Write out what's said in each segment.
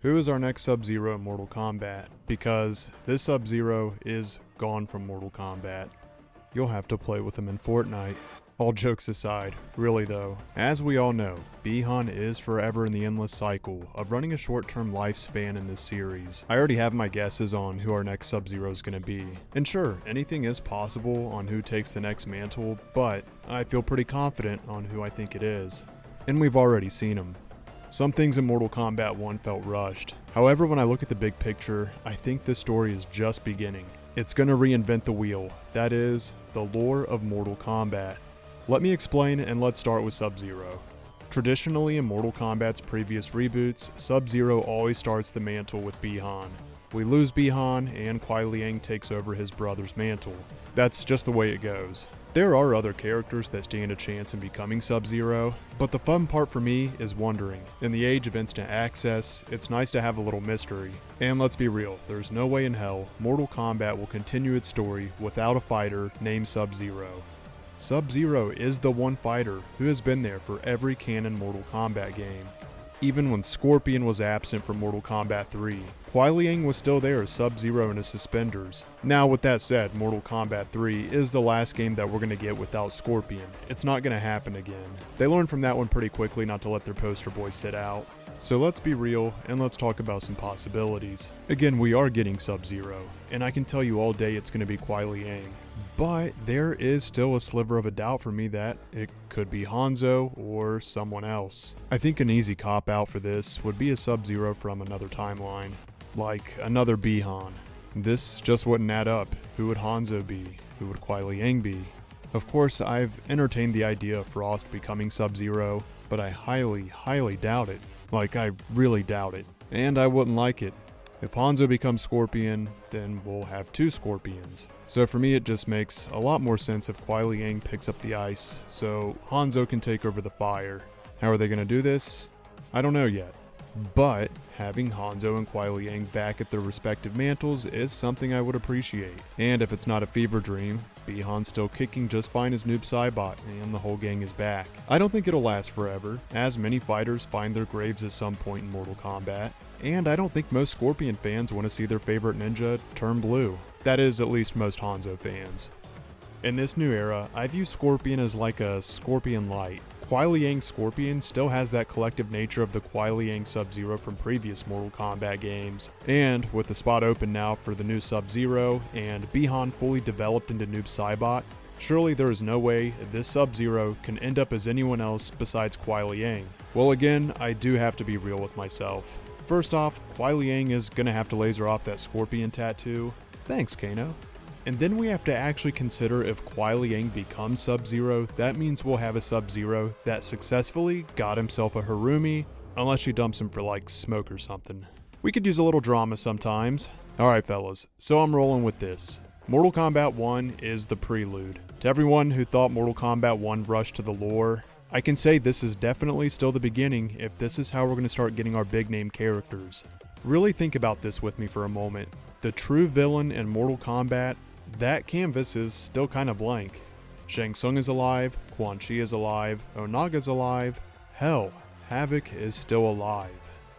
who is our next Sub-Zero in Mortal Kombat? Because this Sub-Zero is gone from Mortal Kombat. You'll have to play with him in Fortnite. All jokes aside, really though, as we all know, Bi-Han is forever in the endless cycle of running a short-term lifespan in this series. I already have my guesses on who our next Sub-Zero is going to be. And sure, anything is possible on who takes the next mantle, but I feel pretty confident on who I think it is. And we've already seen him. Some things in Mortal Kombat 1 felt rushed. However, when I look at the big picture, I think this story is just beginning. It's going to reinvent the wheel, that is, the lore of Mortal Kombat. Let me explain, and let's start with Sub-Zero. Traditionally in Mortal Kombat's previous reboots, Sub-Zero always starts the mantle with Bi-Han. We lose Bi-Han, and Kuai Liang takes over his brother's mantle. That's just the way it goes. There are other characters that stand a chance in becoming Sub-Zero, but the fun part for me is wondering. In the age of instant access, it's nice to have a little mystery. And let's be real, there's no way in hell Mortal Kombat will continue its story without a fighter named Sub-Zero. Sub-Zero is the one fighter who has been there for every canon Mortal Kombat game. Even when Scorpion was absent from Mortal Kombat 3, Kuai Liang was still there as Sub-Zero in his suspenders. Now with that said, Mortal Kombat 3 is the last game that we're going to get without Scorpion. It's not going to happen again. They learned from that one pretty quickly not to let their poster boy sit out. So let's be real, and let's talk about some possibilities. Again, we are getting Sub-Zero, and I can tell you all day it's going to be Kuai Liang. But there is still a sliver of a doubt for me that it could be Hanzo or someone else. I think an easy cop-out for this would be a Sub-Zero from another timeline, like another Bi-Han. This just wouldn't add up. Who would Hanzo be? Who would Kuai Liang be? Of course, I've entertained the idea of Frost becoming Sub-Zero, but I highly doubt it. Like, I really doubt it. And I wouldn't like it. If Hanzo becomes Scorpion, then we'll have two Scorpions. So for me it just makes a lot more sense if Kuai Liang picks up the ice, so Hanzo can take over the fire. How are they going to do this? I don't know yet. But having Hanzo and Kuai Liang back at their respective mantles is something I would appreciate. And if it's not a fever dream, Bi-Han's still kicking just fine as Noob Saibot, and the whole gang is back. I don't think it'll last forever, as many fighters find their graves at some point in Mortal Kombat. And I don't think most Scorpion fans want to see their favorite ninja turn blue. That is, at least most Hanzo fans. In this new era, I view Scorpion as like a Scorpion Light. Kuai Liang Scorpion still has that collective nature of the Kuai Liang Sub-Zero from previous Mortal Kombat games. And with the spot open now for the new Sub-Zero and Bi-Han fully developed into Noob Saibot, surely there is no way this Sub-Zero can end up as anyone else besides Kuai Liang. Well, again, I do have to be real with myself. First off, Kuai Liang is gonna have to laser off that Scorpion tattoo. Thanks, Kano. And then we have to actually consider if Kuai Liang becomes Sub-Zero, that means we'll have a Sub-Zero that successfully got himself a Harumi, unless she dumps him for like smoke or something. We could use a little drama sometimes. Alright fellas, so I'm rolling with this. Mortal Kombat 1 is the prelude. To everyone who thought Mortal Kombat 1 rushed to the lore, I can say this is definitely still the beginning if this is how we're going to start getting our big name characters. Really think about this with me for a moment. The true villain in Mortal Kombat, that canvas is still kind of blank. Shang Tsung is alive, Quan Chi is alive, Onaga's alive, hell, Havoc is still alive.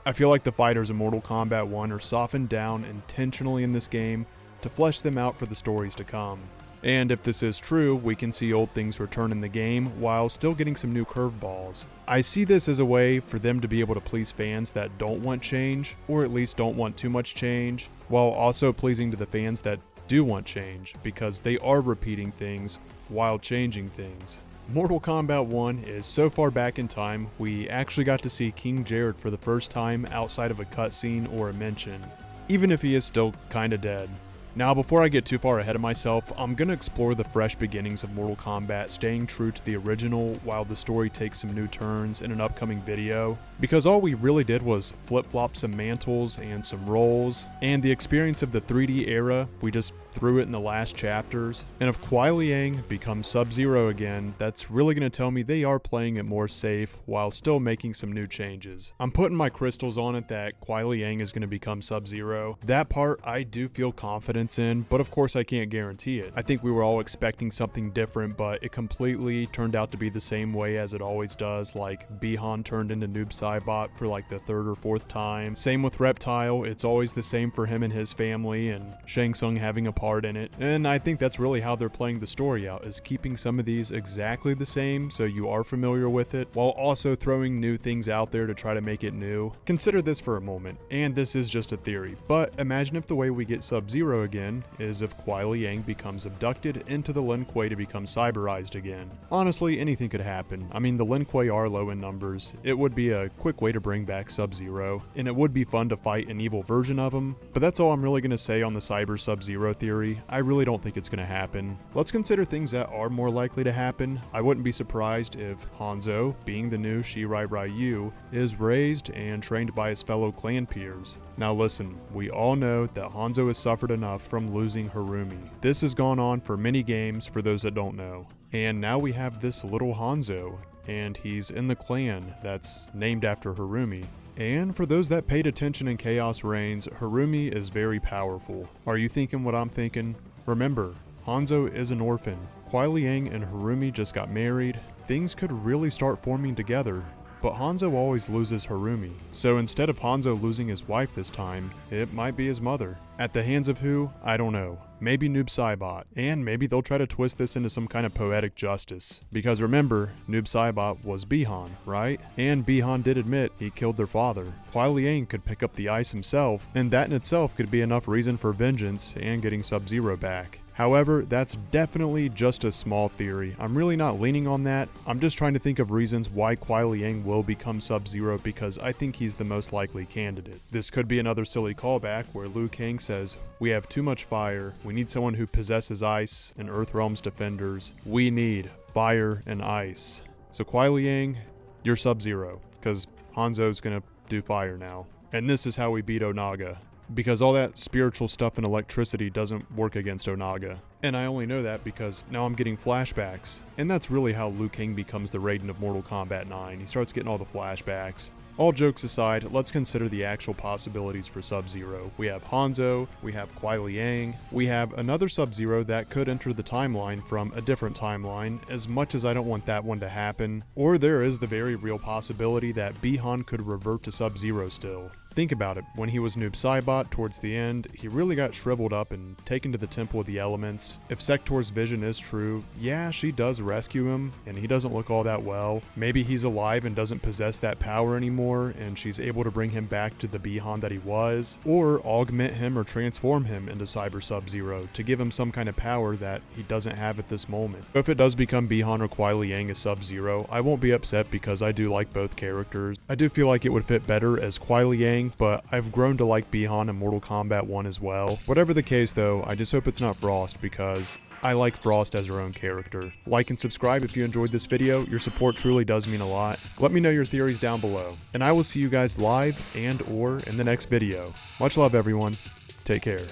I feel like the fighters in Mortal Kombat 1 are softened down intentionally in this game to flesh them out for the stories to come. And if this is true, we can see old things return in the game while still getting some new curveballs. I see this as a way for them to be able to please fans that don't want change, or at least don't want too much change, while also pleasing to the fans that do want change, because they are repeating things while changing things. Mortal Kombat 1 is so far back in time, we actually got to see King Jared for the first time outside of a cutscene or a mention, even if he is still kinda dead. Now, before I get too far ahead of myself, I'm going to explore the fresh beginnings of Mortal Kombat, staying true to the original while the story takes some new turns in an upcoming video, because all we really did was flip-flop some mantles and some roles, and the experience of the 3D era, we just through it in the last chapters, and if Kuai Liang becomes Sub-Zero again, that's really going to tell me they are playing it more safe while still making some new changes. I'm putting my crystals on it that Kuai Liang is going to become Sub-Zero. That part I do feel confidence in, but of course I can't guarantee it. I think we were all expecting something different, but it completely turned out to be the same way as it always does, like Bihan turned into Noob Saibot for like the 3rd or 4th time. Same with Reptile, it's always the same for him and his family, and Shang Tsung having a part in it. And I think that's really how they're playing the story out, is keeping some of these exactly the same so you are familiar with it, while also throwing new things out there to try to make it new. Consider this for a moment, and this is just a theory, but imagine if the way we get Sub-Zero again is if Kuai Liang becomes abducted into the Lin Kuei to become cyberized again. Honestly, anything could happen. I mean, the Lin Kuei are low in numbers. It would be a quick way to bring back Sub-Zero, and it would be fun to fight an evil version of him, but that's all I'm really going to say on the Cyber Sub-Zero theory. I really don't think it's going to happen. Let's consider things that are more likely to happen. I wouldn't be surprised if Hanzo, being the new Shirai Ryu, is raised and trained by his fellow clan peers. Now listen, we all know that Hanzo has suffered enough from losing Harumi. This has gone on for many games for those that don't know. And now we have this little Hanzo, and he's in the clan that's named after Harumi. And for those that paid attention in Chaos Reigns, Harumi is very powerful. Are you thinking what I'm thinking? Remember, Hanzo is an orphan. Kuai Liang and Harumi just got married. Things could really start forming together. But Hanzo always loses Harumi, so instead of Hanzo losing his wife this time, it might be his mother. At the hands of who? I don't know. Maybe Noob Saibot, and maybe they'll try to twist this into some kind of poetic justice. Because remember, Noob Saibot was Bihan, right? And Bihan did admit he killed their father. Kuai Liang could pick up the ice himself, and that in itself could be enough reason for vengeance and getting Sub-Zero back. However, that's definitely just a small theory. I'm really not leaning on that. I'm just trying to think of reasons why Kuai Liang will become Sub-Zero because I think he's the most likely candidate. This could be another silly callback where Liu Kang says, "We have too much fire. We need someone who possesses ice and Earthrealm's defenders. We need fire and ice." So Kuai Liang, you're Sub-Zero, because Hanzo's gonna do fire now. And this is how we beat Onaga, because all that spiritual stuff and electricity doesn't work against Onaga. And I only know that because now I'm getting flashbacks. And that's really how Liu Kang becomes the Raiden of Mortal Kombat 9. He starts getting all the flashbacks. All jokes aside, let's consider the actual possibilities for Sub-Zero. We have Hanzo, we have Kuai Liang, we have another Sub-Zero that could enter the timeline from a different timeline, as much as I don't want that one to happen. Or there is the very real possibility that Bihan could revert to Sub-Zero still. Think about it, when he was Noob Saibot towards the end, he really got shriveled up and taken to the Temple of the Elements. If Sector's vision is true, yeah, she does rescue him, and he doesn't look all that well. Maybe he's alive and doesn't possess that power anymore, and she's able to bring him back to the Bihan that he was, or augment him or transform him into Cyber Sub-Zero to give him some kind of power that he doesn't have at this moment. So if it does become Bihan or Kuai Liang as Sub-Zero, I won't be upset because I do like both characters. I do feel like it would fit better as Kuai Liang, but I've grown to like Bihan in Mortal Kombat 1 as well. Whatever the case though, I just hope it's not Frost because I like Frost as her own character. Like and subscribe if you enjoyed this video, your support truly does mean a lot. Let me know your theories down below, and I will see you guys live and or in the next video. Much love everyone, take care.